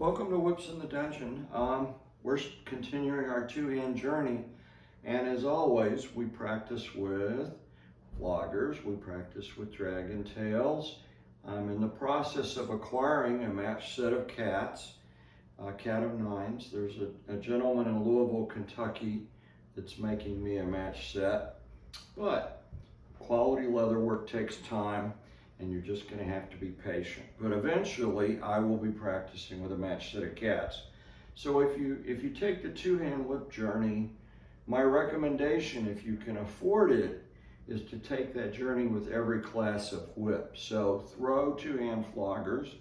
Welcome to Whips in the Dungeon. We're continuing our two-hand journey, and as always, we practice with floggers, we practice with dragon tails. I'm in the process of acquiring a matched set of cats, a cat of nines. There's a gentleman in Louisville, Kentucky that's making me a matched set, but quality leather work takes time, and you're just going to have to be patient. But eventually, I will be practicing with a matched set of cats. So if you take the two-hand whip journey, my recommendation, if you can afford it, is to take that journey with every class of whip. So throw two-hand floggers,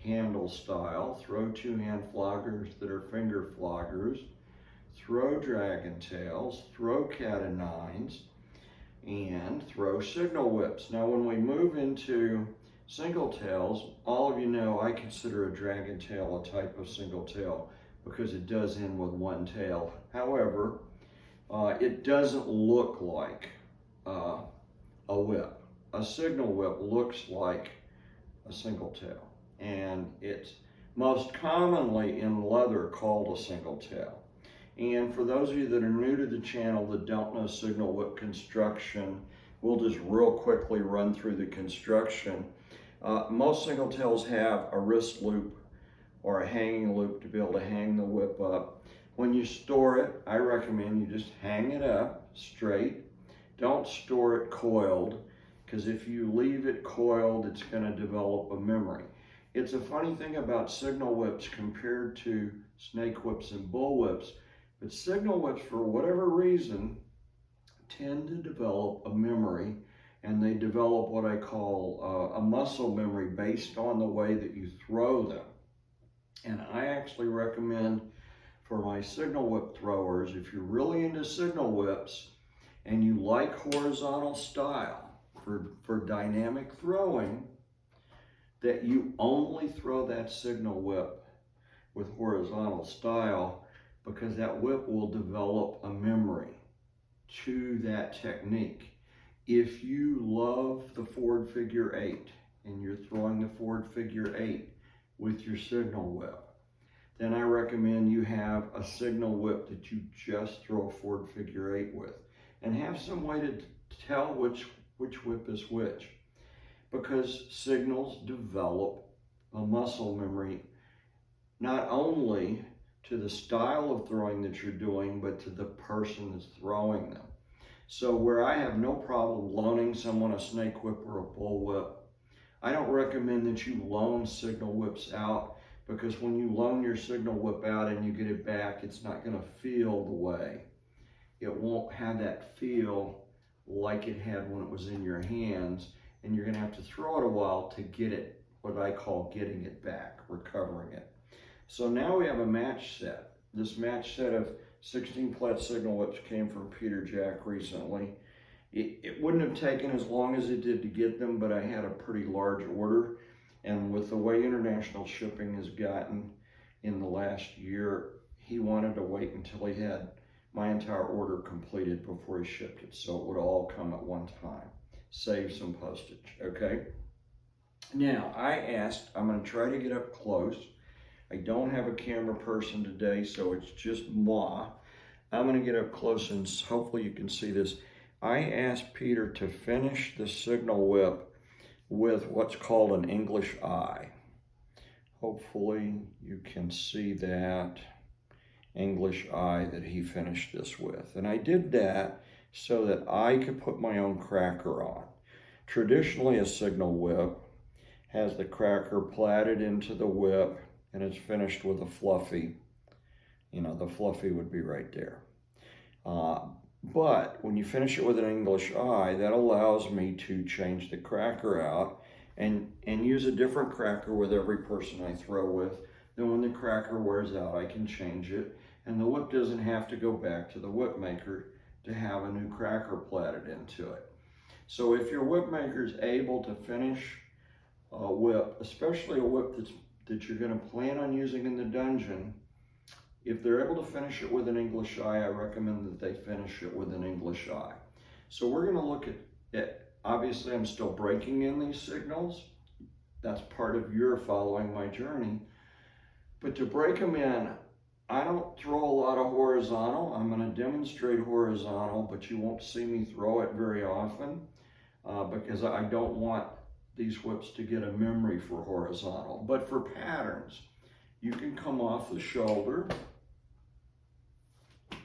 handle style, throw two-hand floggers that are finger floggers, throw dragon tails, throw cat of nines, and throw signal whips. Now when we move into single tails, all of you know I consider a dragon tail a type of single tail because it does end with one tail. However, it doesn't look like a whip. A signal whip looks like a single tail, and it's most commonly in leather called a single tail. And for those of you that are new to the channel that don't know signal whip construction, we'll just real quickly run through the construction. Most single tails have a wrist loop or a hanging loop to be able to hang the whip up. When you store it, I recommend you just hang it up straight. Don't store it coiled, because if you leave it coiled, it's going to develop a memory. It's a funny thing about signal whips compared to snake whips and bull whips. But signal whips, for whatever reason, tend to develop a memory, and they develop what I call a muscle memory based on the way that you throw them. And I actually recommend for my signal whip throwers, if you're really into signal whips and you like horizontal style for dynamic throwing, that you only throw that signal whip with horizontal style, because that whip will develop a memory to that technique. If you love the forward figure eight and you're throwing the forward figure eight with your signal whip, then I recommend you have a signal whip that you just throw a forward figure eight with, and have some way to tell which whip is which, because signals develop a muscle memory not only to the style of throwing that you're doing, but to the person that's throwing them. So where I have no problem loaning someone a snake whip or a bull whip, I don't recommend that you loan signal whips out, because when you loan your signal whip out and you get it back, it's not going to feel the way. It won't have that feel like it had when it was in your hands, and you're going to have to throw it a while to get it, what I call getting it back, recovering it. So now we have a match set. This match set of 16 plat signal whips came from Peter Jack recently. It wouldn't have taken as long as it did to get them, but I had a pretty large order. And with the way international shipping has gotten in the last year, he wanted to wait until he had my entire order completed before he shipped it, so it would all come at one time. Save some postage, okay? Now, I'm going to try to get up close. I don't have a camera person today, so it's just moi. I'm going to get up close and hopefully you can see this. I asked Peter to finish the signal whip with what's called an English eye. Hopefully you can see that English eye that he finished this with. And I did that so that I could put my own cracker on. Traditionally, a signal whip has the cracker plaited into the whip, and it's finished with a fluffy. The fluffy would be right there. But when you finish it with an English eye, that allows me to change the cracker out and use a different cracker with every person I throw with. Then when the cracker wears out, I can change it, and the whip doesn't have to go back to the whip maker to have a new cracker plaited into it. So if your whip maker is able to finish a whip, especially a whip that you're going to plan on using in the dungeon, if they're able to finish it with an English eye, I recommend that they finish it with an English eye. So we're going to look at obviously I'm still breaking in these signals. That's part of your following my journey. But to break them in, I don't throw a lot of horizontal. I'm going to demonstrate horizontal, but you won't see me throw it very often because I don't want these whips to get a memory for horizontal. But for patterns, you can come off the shoulder,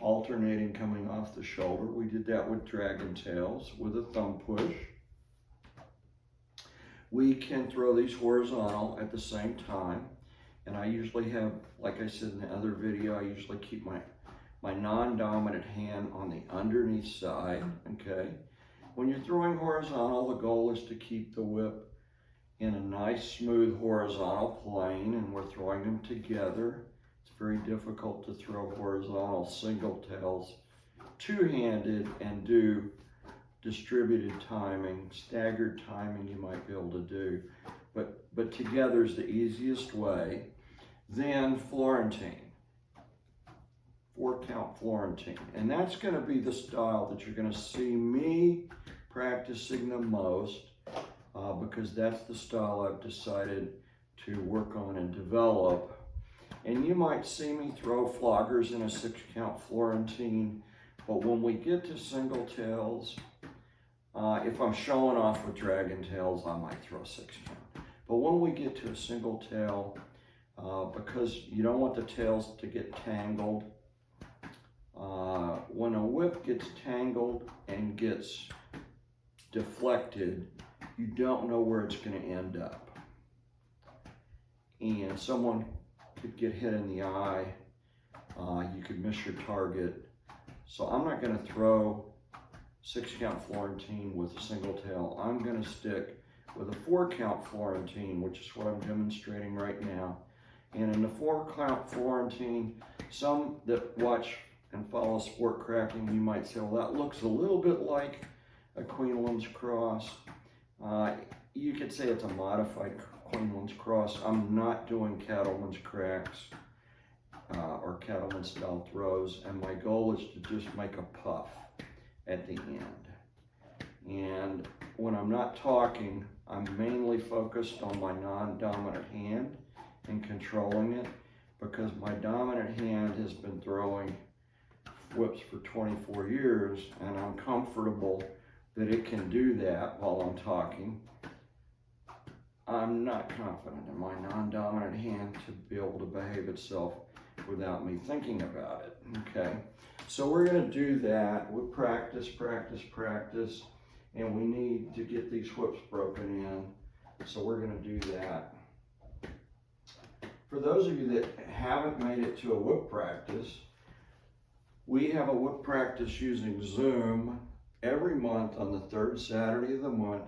alternating coming off the shoulder. We did that with dragon tails with a thumb push. We can throw these horizontal at the same time. And I usually have, like I said in the other video, I usually keep my non-dominant hand on the underneath side, okay? When you're throwing horizontal, the goal is to keep the whip in a nice, smooth horizontal plane, and we're throwing them together. It's very difficult to throw horizontal single tails two-handed and do distributed timing, staggered timing you might be able to do. But together is the easiest way. Then Florentine, 4-count Florentine. And that's going to be the style that you're going to see me practicing the most because that's the style I've decided to work on and develop. And you might see me throw floggers in a 6-count Florentine, but when we get to single tails, if I'm showing off with dragon tails, I might throw 6-count. But when we get to a single tail, because you don't want the tails to get tangled. When a whip gets tangled and gets deflected, you don't know where it's going to end up. And someone could get hit in the eye. You could miss your target. So I'm not going to throw 6-count Florentine with a single tail. I'm going to stick with a 4-count Florentine, which is what I'm demonstrating right now. And in the 4-count Florentine, some that watch and follow sport cracking, you might say, well, that looks a little bit like a Queensland cross. You could say it's a modified Queensland cross. I'm not doing cattleman's cracks or cattleman style throws, and my goal is to just make a puff at the end. And when I'm not talking, I'm mainly focused on my non-dominant hand and controlling it, because my dominant hand has been throwing whips for 24 years, and I'm comfortable that it can do that while I'm talking. I'm not confident in my non-dominant hand to be able to behave itself without me thinking about it, okay? So we're gonna do that with practice, practice, practice, and we need to get these whips broken in. So we're gonna do that. For those of you that haven't made it to a whip practice, we have a whip practice using Zoom every month on the 3rd Saturday of the month,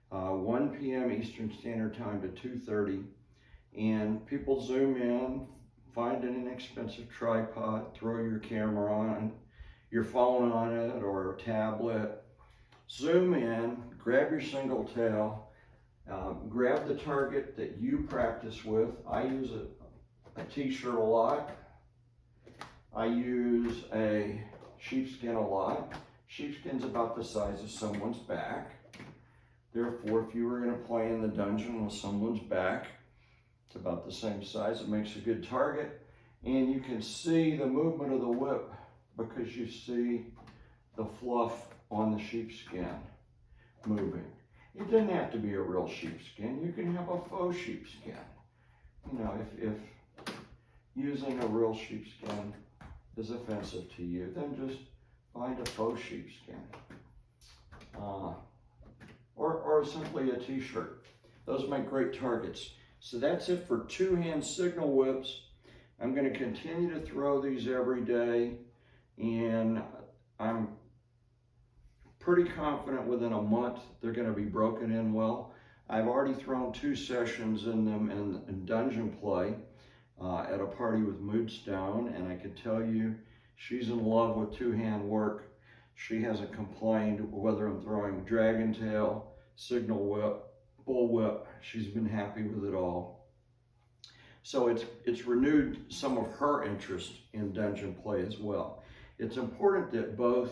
1 p.m. Eastern Standard Time to 2:30. And people Zoom in, find an inexpensive tripod, throw your camera on, your phone on it or a tablet, zoom in, grab your single tail, grab the target that you practice with. I use a t-shirt a lot. I use a sheepskin a lot. Sheepskin's about the size of someone's back. Therefore, if you were going to play in the dungeon with someone's back, it's about the same size. It makes a good target. And you can see the movement of the whip because you see the fluff on the sheepskin moving. It doesn't have to be a real sheepskin. You can have a faux sheepskin. You know, if using a real sheepskin is offensive to you, then just find a faux sheepskin. Or simply a t-shirt. Those make great targets. So that's it for 2-hand signal whips. I'm going to continue to throw these every day, and I'm pretty confident within a month they're going to be broken in well. I've already thrown 2 sessions in them in dungeon play at a party with Moodstone, and I can tell you she's in love with 2-hand work. She hasn't complained whether I'm throwing dragon tail, signal whip, bull whip. She's been happy with it all. So it's renewed some of her interest in dungeon play as well. It's important that both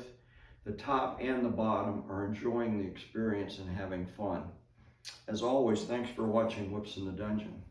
the top and the bottom are enjoying the experience and having fun. As always, thanks for watching Whips in the Dungeon.